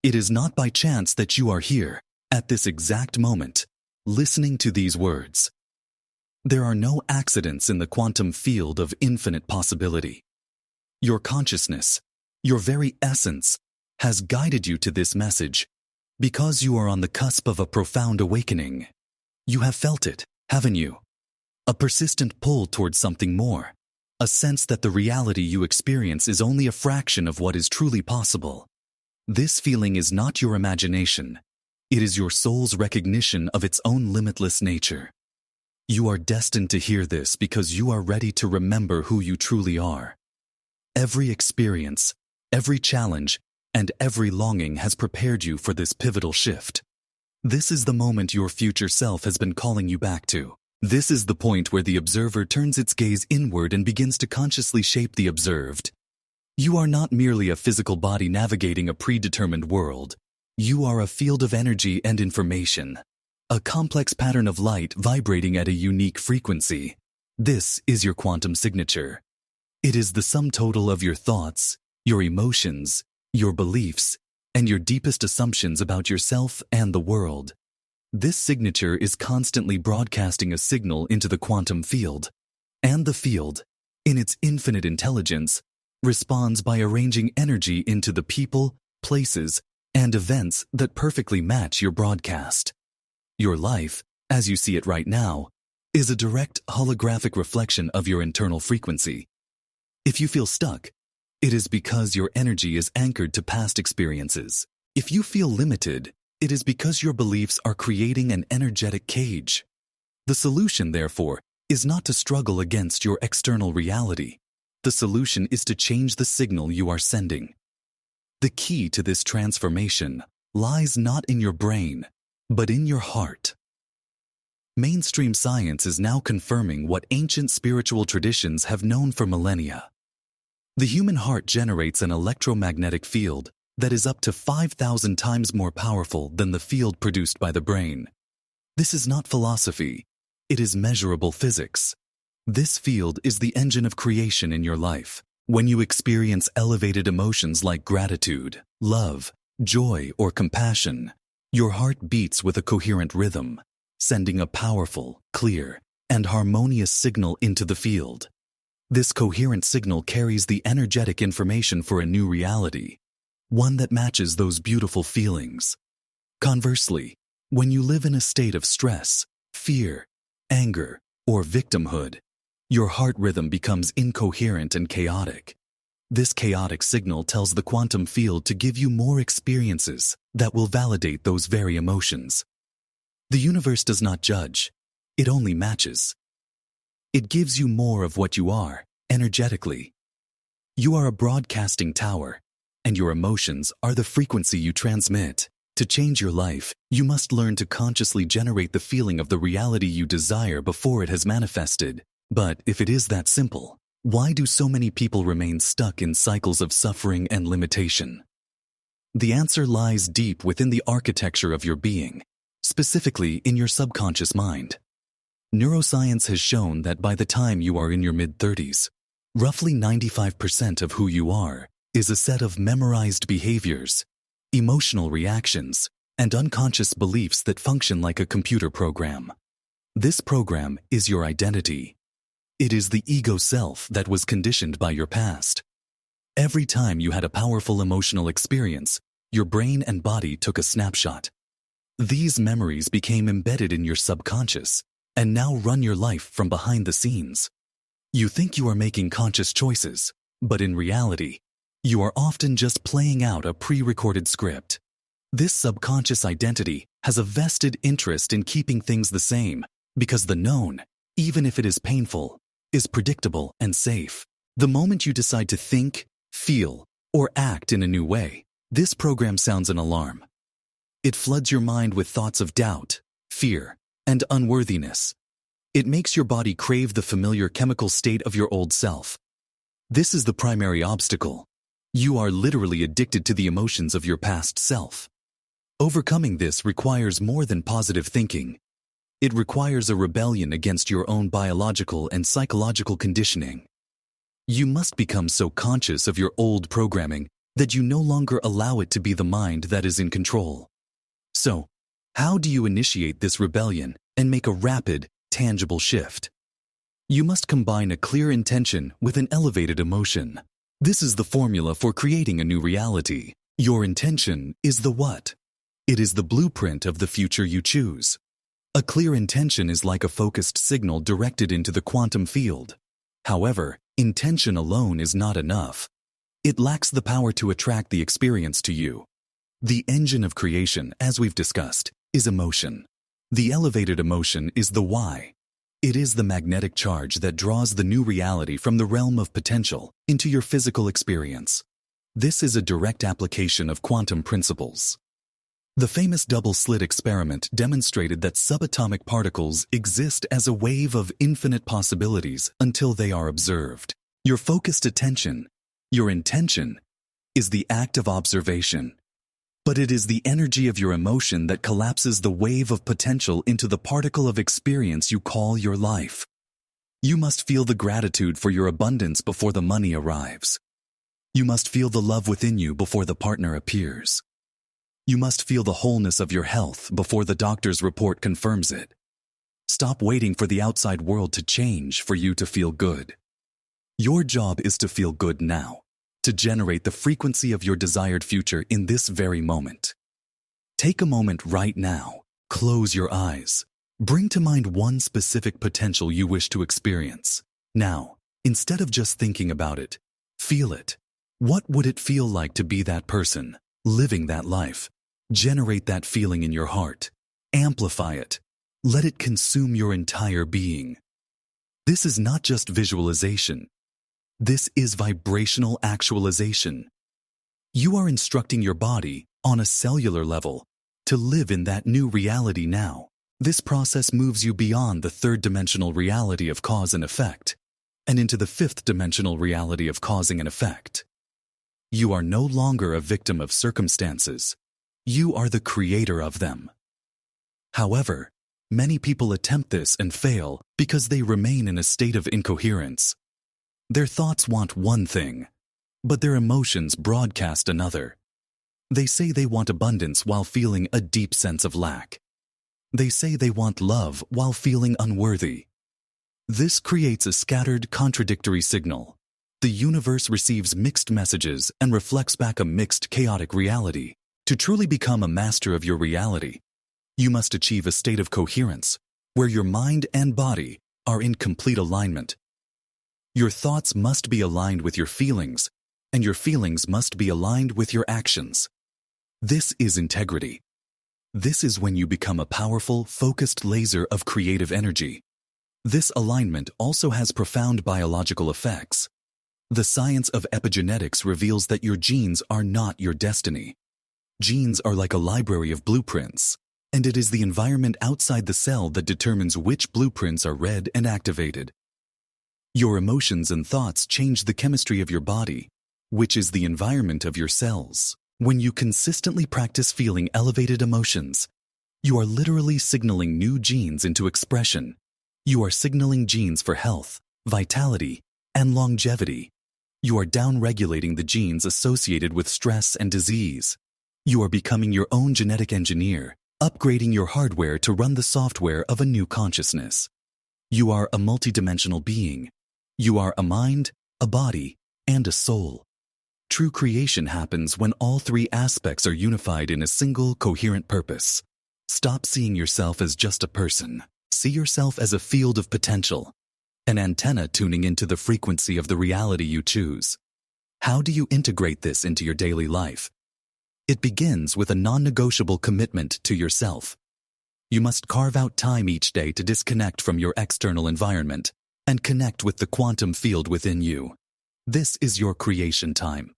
It is not by chance that you are here, at this exact moment, listening to these words. There are no accidents in the quantum field of infinite possibility. Your consciousness, your very essence, has guided you to this message because you are on the cusp of a profound awakening. You have felt it, haven't you? A persistent pull towards something more, a sense that the reality you experience is only a fraction of what is truly possible. This feeling is not your imagination. It is your soul's recognition of its own limitless nature. You are destined to hear this because you are ready to remember who you truly are. Every experience, every challenge, and every longing has prepared you for this pivotal shift. This is the moment your future self has been calling you back to. This is the point where the observer turns its gaze inward and begins to consciously shape the observed. You are not merely a physical body navigating a predetermined world. You are a field of energy and information, a complex pattern of light vibrating at a unique frequency. This is your quantum signature. It is the sum total of your thoughts, your emotions, your beliefs, and your deepest assumptions about yourself and the world. This signature is constantly broadcasting a signal into the quantum field, and the field, in its infinite intelligence, responds by arranging energy into the people, places, and events that perfectly match your broadcast. Your life, as you see it right now, is a direct holographic reflection of your internal frequency. If you feel stuck, it is because your energy is anchored to past experiences. If you feel limited, it is because your beliefs are creating an energetic cage. The solution, therefore, is not to struggle against your external reality. The solution is to change the signal you are sending. The key to this transformation lies not in your brain, but in your heart. Mainstream science is now confirming what ancient spiritual traditions have known for millennia. The human heart generates an electromagnetic field that is up to 5,000 times more powerful than the field produced by the brain. This is not philosophy. It is measurable physics. This field is the engine of creation in your life. When you experience elevated emotions like gratitude, love, joy, or compassion, your heart beats with a coherent rhythm, sending a powerful, clear, and harmonious signal into the field. This coherent signal carries the energetic information for a new reality, one that matches those beautiful feelings. Conversely, when you live in a state of stress, fear, anger, or victimhood, your heart rhythm becomes incoherent and chaotic. This chaotic signal tells the quantum field to give you more experiences that will validate those very emotions. The universe does not judge, it only matches. It gives you more of what you are, energetically. You are a broadcasting tower, and your emotions are the frequency you transmit. To change your life, you must learn to consciously generate the feeling of the reality you desire before it has manifested. But if it is that simple, why do so many people remain stuck in cycles of suffering and limitation? The answer lies deep within the architecture of your being, specifically in your subconscious mind. Neuroscience has shown that by the time you are in your mid-30s, roughly 95% of who you are is a set of memorized behaviors, emotional reactions, and unconscious beliefs that function like a computer program. This program is your identity. It is the ego self that was conditioned by your past. Every time you had a powerful emotional experience, your brain and body took a snapshot. These memories became embedded in your subconscious and now run your life from behind the scenes. You think you are making conscious choices, but in reality, you are often just playing out a pre-recorded script. This subconscious identity has a vested interest in keeping things the same because the known, even if it is painful, is predictable and safe. The moment you decide to think, feel, or act in a new way, this program sounds an alarm. It floods your mind with thoughts of doubt, fear, and unworthiness. It makes your body crave the familiar chemical state of your old self. This is the primary obstacle. You are literally addicted to the emotions of your past self. Overcoming this requires more than positive thinking. It requires a rebellion against your own biological and psychological conditioning. You must become so conscious of your old programming that you no longer allow it to be the mind that is in control. So, how do you initiate this rebellion and make a rapid, tangible shift? You must combine a clear intention with an elevated emotion. This is the formula for creating a new reality. Your intention is the what. It is the blueprint of the future you choose. A clear intention is like a focused signal directed into the quantum field. However, intention alone is not enough. It lacks the power to attract the experience to you. The engine of creation, as we've discussed, is emotion. The elevated emotion is the why. It is the magnetic charge that draws the new reality from the realm of potential into your physical experience. This is a direct application of quantum principles. The famous double-slit experiment demonstrated that subatomic particles exist as a wave of infinite possibilities until they are observed. Your focused attention, your intention, is the act of observation. But it is the energy of your emotion that collapses the wave of potential into the particle of experience you call your life. You must feel the gratitude for your abundance before the money arrives. You must feel the love within you before the partner appears. You must feel the wholeness of your health before the doctor's report confirms it. Stop waiting for the outside world to change for you to feel good. Your job is to feel good now, to generate the frequency of your desired future in this very moment. Take a moment right now, close your eyes, bring to mind one specific potential you wish to experience. Now, instead of just thinking about it, feel it. What would it feel like to be that person, living that life? Generate that feeling in your heart. Amplify it. Let it consume your entire being. This is not just visualization. This is vibrational actualization. You are instructing your body, on a cellular level, to live in that new reality now. This process moves you beyond the third-dimensional reality of cause and effect, and into the fifth-dimensional reality of causing and effect. You are no longer a victim of circumstances. You are the creator of them. However, many people attempt this and fail because they remain in a state of incoherence. Their thoughts want one thing, but their emotions broadcast another. They say they want abundance while feeling a deep sense of lack. They say they want love while feeling unworthy. This creates a scattered, contradictory signal. The universe receives mixed messages and reflects back a mixed, chaotic reality. To truly become a master of your reality, you must achieve a state of coherence where your mind and body are in complete alignment. Your thoughts must be aligned with your feelings, and your feelings must be aligned with your actions. This is integrity. This is when you become a powerful, focused laser of creative energy. This alignment also has profound biological effects. The science of epigenetics reveals that your genes are not your destiny. Genes are like a library of blueprints, and it is the environment outside the cell that determines which blueprints are read and activated. Your emotions and thoughts change the chemistry of your body, which is the environment of your cells. When you consistently practice feeling elevated emotions, you are literally signaling new genes into expression. You are signaling genes for health, vitality, and longevity. You are downregulating the genes associated with stress and disease. You are becoming your own genetic engineer, upgrading your hardware to run the software of a new consciousness. You are a multidimensional being. You are a mind, a body, and a soul. True creation happens when all three aspects are unified in a single, coherent purpose. Stop seeing yourself as just a person. See yourself as a field of potential, an antenna tuning into the frequency of the reality you choose. How do you integrate this into your daily life? It begins with a non-negotiable commitment to yourself. You must carve out time each day to disconnect from your external environment and connect with the quantum field within you. This is your creation time.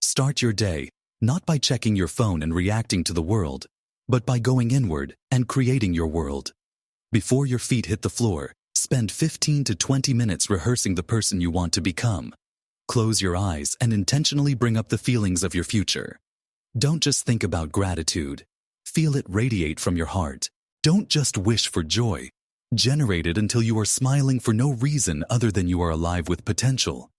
Start your day not by checking your phone and reacting to the world, but by going inward and creating your world. Before your feet hit the floor, spend 15 to 20 minutes rehearsing the person you want to become. Close your eyes and intentionally bring up the feelings of your future. Don't just think about gratitude. Feel it radiate from your heart. Don't just wish for joy. Generate it until you are smiling for no reason other than you are alive with potential.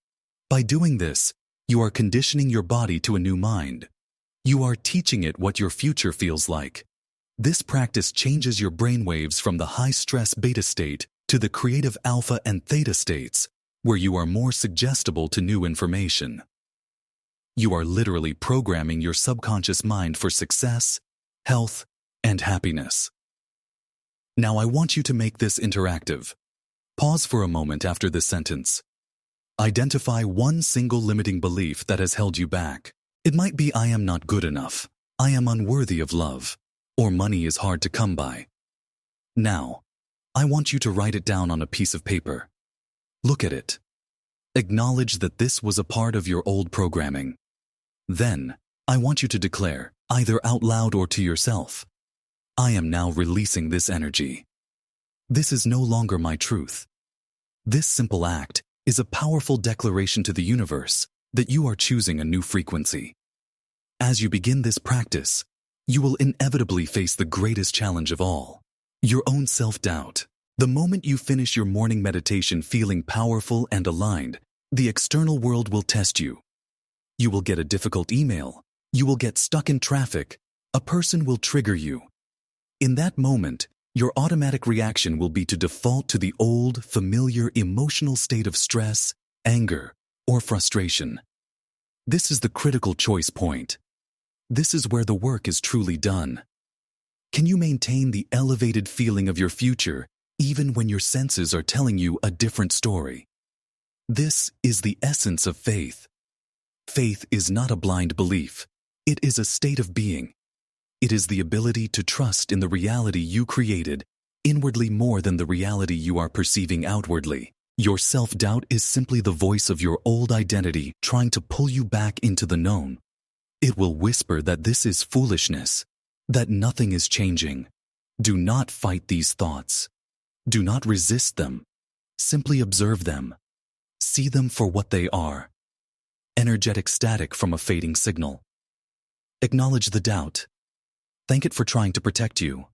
By doing this, You are conditioning your body to a new mind. You are teaching it what your future feels like. This practice changes your brainwaves from the high-stress beta state to the creative alpha and theta states, where you are more suggestible to new information. You are literally programming your subconscious mind for success, health, and happiness. Now I want you to make this interactive. Pause for a moment after this sentence. Identify one single limiting belief that has held you back. It might be I am not good enough, I am unworthy of love, or money is hard to come by. Now, I want you to write it down on a piece of paper. Look at it. Acknowledge that this was a part of your old programming. Then, I want you to declare, either out loud or to yourself, I am now releasing this energy. This is no longer my truth. This simple act is a powerful declaration to the universe that you are choosing a new frequency. As you begin this practice, you will inevitably face the greatest challenge of all, your own self-doubt. The moment you finish your morning meditation feeling powerful and aligned, the external world will test you. You will get a difficult email. You will get stuck in traffic. A person will trigger you. In that moment, your automatic reaction will be to default to the old, familiar emotional state of stress, anger, or frustration. This is the critical choice point. This is where the work is truly done. Can you maintain the elevated feeling of your future even when your senses are telling you a different story? This is the essence of faith. Faith is not a blind belief. It is a state of being. It is the ability to trust in the reality you created inwardly more than the reality you are perceiving outwardly. Your self-doubt is simply the voice of your old identity trying to pull you back into the known. It will whisper that this is foolishness, that nothing is changing. Do not fight these thoughts. Do not resist them. Simply observe them. See them for what they are. Energetic static from a fading signal. Acknowledge the doubt. Thank it for trying to protect you.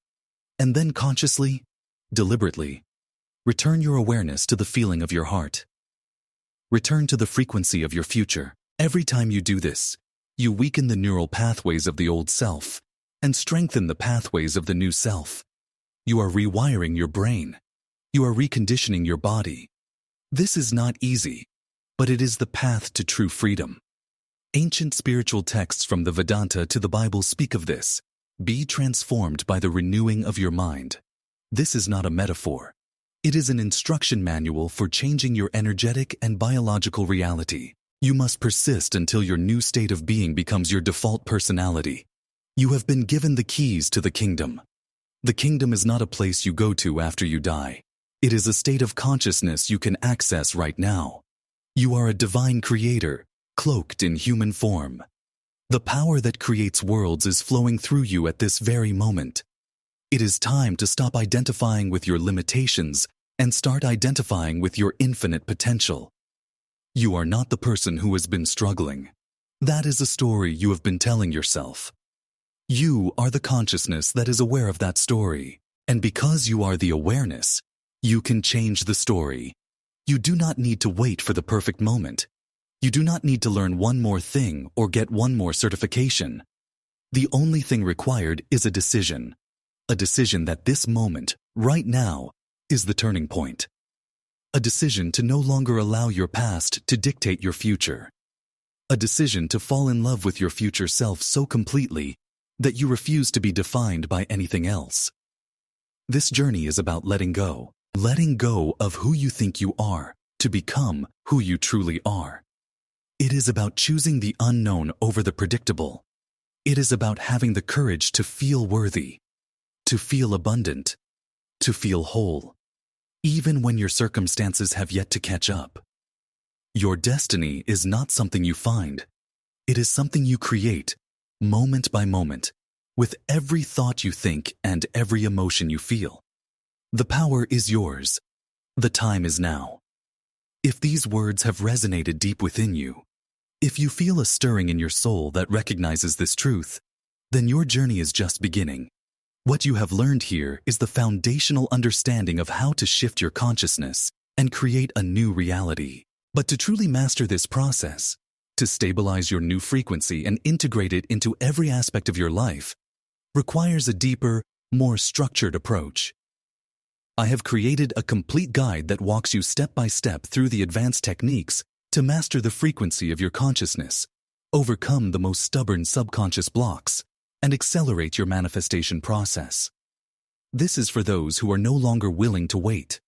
And then consciously, deliberately, return your awareness to the feeling of your heart. Return to the frequency of your future. Every time you do this, you weaken the neural pathways of the old self and strengthen the pathways of the new self. You are rewiring your brain. You are reconditioning your body. This is not easy, but it is the path to true freedom. Ancient spiritual texts from the Vedanta to the Bible speak of this. Be transformed by the renewing of your mind. This is not a metaphor. It is an instruction manual for changing your energetic and biological reality. You must persist until your new state of being becomes your default personality. You have been given the keys to the kingdom. The kingdom is not a place you go to after you die. It is a state of consciousness you can access right now. You are a divine creator, cloaked in human form. The power that creates worlds is flowing through you at this very moment. It is time to stop identifying with your limitations and start identifying with your infinite potential. You are not the person who has been struggling. That is a story you have been telling yourself. You are the consciousness that is aware of that story. And because you are the awareness, you can change the story. You do not need to wait for the perfect moment. You do not need to learn one more thing or get one more certification. The only thing required is a decision that this moment, right now, is the turning point. A decision to no longer allow your past to dictate your future. A decision to fall in love with your future self so completely that you refuse to be defined by anything else. This journey is about letting go of who you think you are to become who you truly are. It is about choosing the unknown over the predictable. It is about having the courage to feel worthy, to feel abundant, to feel whole, even when your circumstances have yet to catch up. Your destiny is not something you find. It is something you create, moment by moment, with every thought you think and every emotion you feel. The power is yours. The time is now. If these words have resonated deep within you, if you feel a stirring in your soul that recognizes this truth, then your journey is just beginning. What you have learned here is the foundational understanding of how to shift your consciousness and create a new reality. But to truly master this process, To stabilize your new frequency and integrate it into every aspect of your life requires a deeper, more structured approach. I have created a complete guide that walks you step by step through the advanced techniques to master the frequency of your consciousness, overcome the most stubborn subconscious blocks, and accelerate your manifestation process. This is for those who are no longer willing to wait,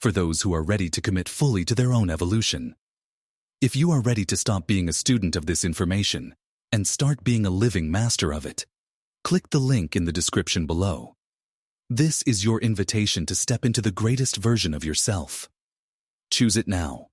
for those who are ready to commit fully to their own evolution. If you are ready to stop being a student of this information and start being a living master of it, click the link in the description below. This is your invitation to step into the greatest version of yourself. Choose it now.